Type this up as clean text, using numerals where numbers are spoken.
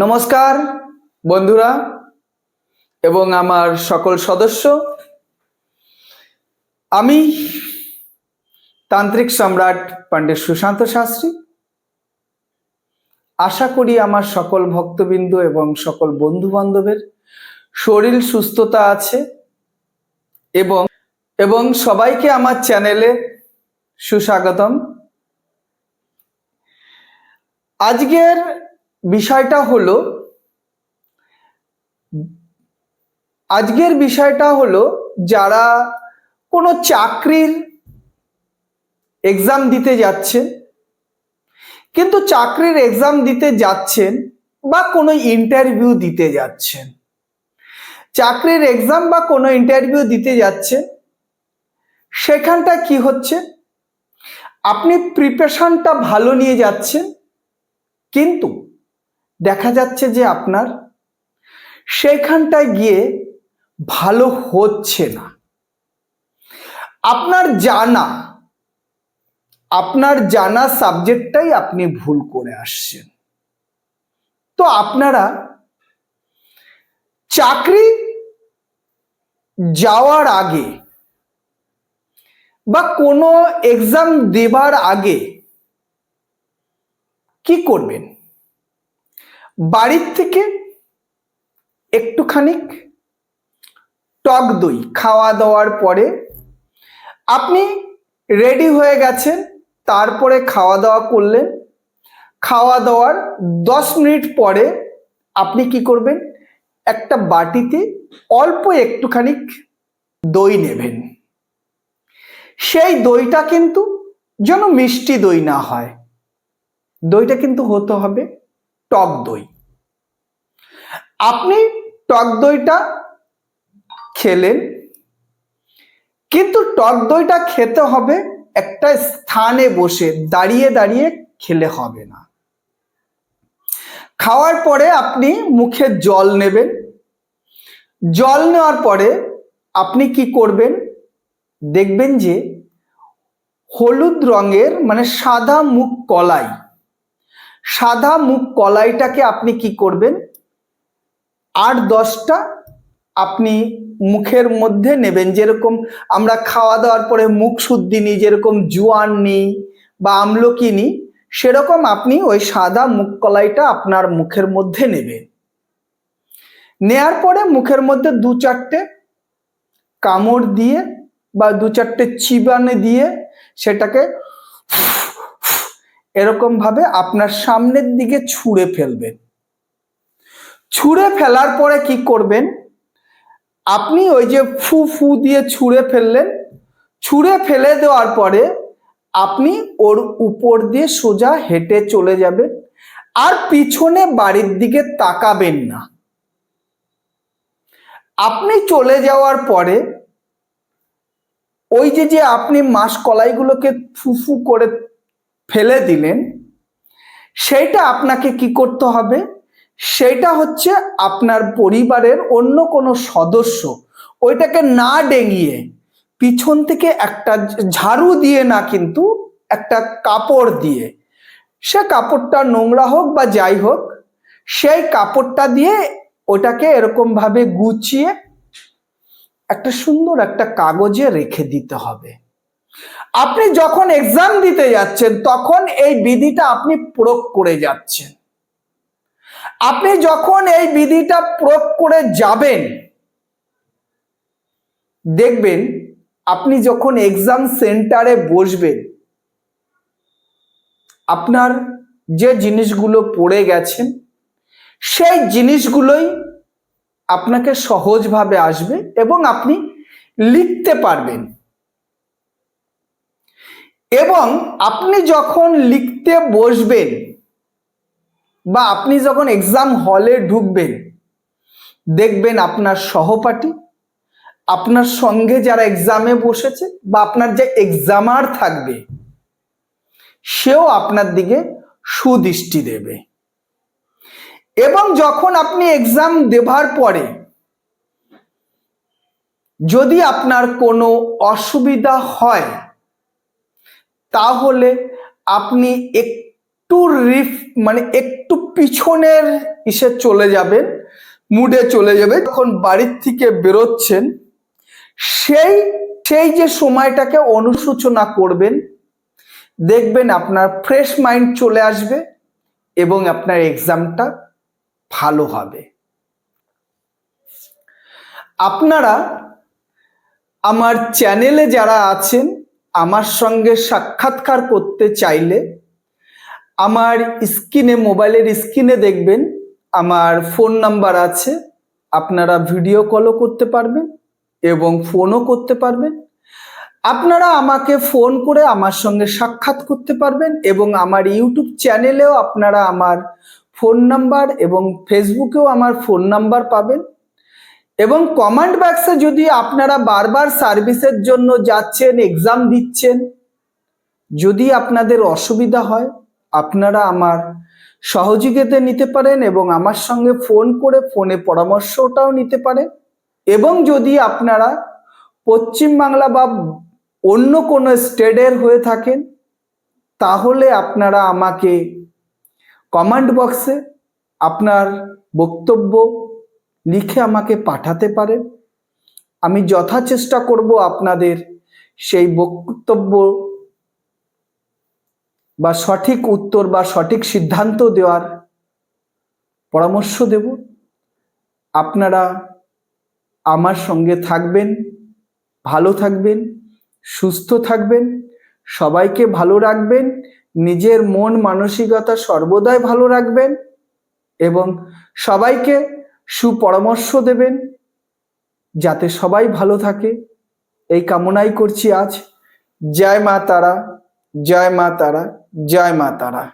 নমস্কার বন্ধুরা এবং আমার সকল সদস্য। আমি তান্ত্রিক সম্রাট পণ্ডিত সুশান্ত শাস্ত্রী। আশা করি আমার সকল ভক্তবৃন্দ এবং সকল বন্ধু বান্ধবের শরীর সুস্থতা আছে এবং সবাইকে আমার চ্যানেলে সুস্বাগতম। আজকের বিষয়টা হলো যারা কোনো চাকরির এক্সাম দিতে যাচ্ছেন, কিন্তু চাকরির এক্সাম দিতে যাচ্ছেন বা কোনো ইন্টারভিউ দিতে যাচ্ছেন, চাকরির এক্সাম বা কোনো ইন্টারভিউ দিতে যাচ্ছেন, সেখানটা কি হচ্ছে, আপনি প্রিপারেশনটা ভালো নিয়ে যাচ্ছেন, কিন্তু দেখা যাচ্ছে যে আপনার সেইখানটায় গিয়ে ভালো হচ্ছে না। আপনার জানা সাবজেক্টটাই আপনি ভুল করে আসছেন। তো আপনারা চাকরি যাওয়ার আগে বা কোনো এক্সাম দেবার আগে কি করবেন? বাড়ির থেকে একটুখানি টক দই খাওয়া দাওয়ার পরে আপনি রেডি হয়ে গেছেন, তারপরে খাওয়া দাওয়া করলেন। খাওয়া দাওয়ার 10 মিনিট পরে আপনি কি করবেন? একটা বাটিতে অল্প একটুখানি দই নেবেন। সেই দইটা কিন্তু যেন মিষ্টি দই না হয়, দইটা কিন্তু হতে হবে টক দই। আপনি টক দইটা খেলেন, কিন্তু টক দইটা খেতে হবে একটা স্থানে বসে, দাঁড়িয়ে দাঁড়িয়ে খেলে হবে না। খাওয়ার পরে আপনি মুখে জল নেবেন। জল নেওয়ার পরে আপনি কি করবেন? দেখবেন যে হলুদ রঙের মানে সাদা মুগ কলাইটাকে আপনি কি করবেন? 8-10টা আপনি মুখের মধ্যে নেবেন। যেরকম আমরা খাওয়া দাওয়ার পরে মুখ শুদ্ধি নিই, যেরকম জোয়ান নিই বা আমলকি নিই, সেরকম আপনি ওই সাদা মুগ কলাইটা আপনার মুখের মধ্যে নেবেন। নেয়ার পরে মুখের মধ্যে 2-4টে কামড় দিয়ে বা 2-4টে চিবানি দিয়ে সেটাকে এরকম ভাবে আপনার সামনের দিকে ছুঁড়ে ফেলবেন। ছুঁড়ে ফেলার পরে কি করবেন? আপনি ওই যে ফু ফু দিয়ে ছুঁড়ে ফেললেন, ছুঁড়ে ফেলে দেওয়ার পরে আপনি ওর উপর দিয়ে সোজা হেঁটে চলে যাবেন, আর পিছনে বাড়ির দিকে তাকাবেন না। আপনি চলে যাওয়ার পরে ওই যে আপনি মাস কলাইগুলোকে ফুফু করে ফেলে দিলেন, সেইটা আপনাকে কি করতে হবে? সেটা হচ্ছে আপনার পরিবারের অন্য কোনো সদস্য ওইটাকে না ডেঙিয়ে পিছন থেকে একটা ঝাড়ু দিয়ে না, কিন্তু একটা কাপড় দিয়ে, সে কাপড়টা নোংরা হোক বা যাই হোক, সেই কাপড়টা দিয়ে ওটাকে এরকম ভাবে গুছিয়ে একটা সুন্দর একটা কাগজে রেখে দিতে হবে। আপনি যখন এক্সাম দিতে যাচ্ছেন তখন এই বিধিটা আপনি প্রয়োগ করে যাচ্ছেন। আপনি যখন এই বিধিটা প্রয়োগ করে যাবেন, দেখবেন আপনি যখন এক্সাম সেন্টারে বসবেন, আপনার যে জিনিসগুলো পড়ে গেছেন সেই জিনিসগুলোই আপনাকে সহজভাবে আসবে এবং আপনি লিখতে পারবেন। এবং আপনি যখন লিখতে বসবেন বা আপনি যখন এক্সাম হলে ঢুকবেন, দেখবেন আপনার সহপাঠী, আপনার সঙ্গে যারা এক্সামে বসেছে বা আপনার যে এক্সামার থাকবে, সেও আপনার দিকে সুদৃষ্টি দেবে। এবং যখন আপনি এক্সাম দেবার পরে যদি আপনার কোনো অসুবিধা হয়, তাহলে আপনি একটু মানে একটু পিছনের চলে যাবেন, মুডে চলে যাবে। যখন বাড়ির থেকে বেরোচ্ছেন সেই সেই যে সময়টাকে অনুশোচনা করবেন, দেখবেন আপনার ফ্রেশ মাইন্ড চলে আসবে এবং আপনার এক্সামটা ভালো হবে। আপনারা আমার চ্যানেলে যারা আছেন, আমার সঙ্গে সাক্ষাৎকার করতে চাইলে আমার মোবাইলের স্ক্রিনে দেখবেন আমার ফোন নাম্বার আছে। আপনারা ভিডিও কলও করতে পারবেন এবং ফোনও করতে পারবেন। আপনারা আমাকে ফোন করে আমার সঙ্গে সাক্ষাৎ করতে পারবেন এবং আমার ইউটিউব চ্যানেলেও আপনারা আমার ফোন নাম্বার এবং ফেসবুকেও আমার ফোন নাম্বার পাবেন। এবং কমেন্ট বক্সে যদি আপনারা বারবার সার্ভিসের জন্য যাচ্ছেন, এক্সাম দিচ্ছেন, যদি আপনাদের অসুবিধা হয় আপনারা আমার সহযোগিতা নিতে পারেন এবং আমার সঙ্গে ফোন করে ফোনে পরামর্শটাও নিতে পারেন। এবং যদি আপনারা পশ্চিমবাংলা বা অন্য কোনো স্টেটের হয়ে থাকেন তাহলে আপনারা আমাকে কমেন্ট বক্সে আপনার বক্তব্য লিখে আমাকে পাঠাতে পারেন। আমি যথাচেষ্টা করব আপনাদের সেই বক্তব্য বা সঠিক উত্তর বা সঠিক সিদ্ধান্ত দেওয়ার পরামর্শ দেব। আপনারা আমার সঙ্গে থাকবেন, ভালো থাকবেন, সুস্থ থাকবেন, সবাইকে ভালো রাখবেন, নিজের মন মানসিকতা সর্বদাই ভালো রাখবেন এবং সবাইকে সুপরামর্শ দেবেন যাতে সবাই ভালো থাকে, এই কামনাই করছি আজ। জয় মা তারা, জয় মা তারা, জয় মা তারা।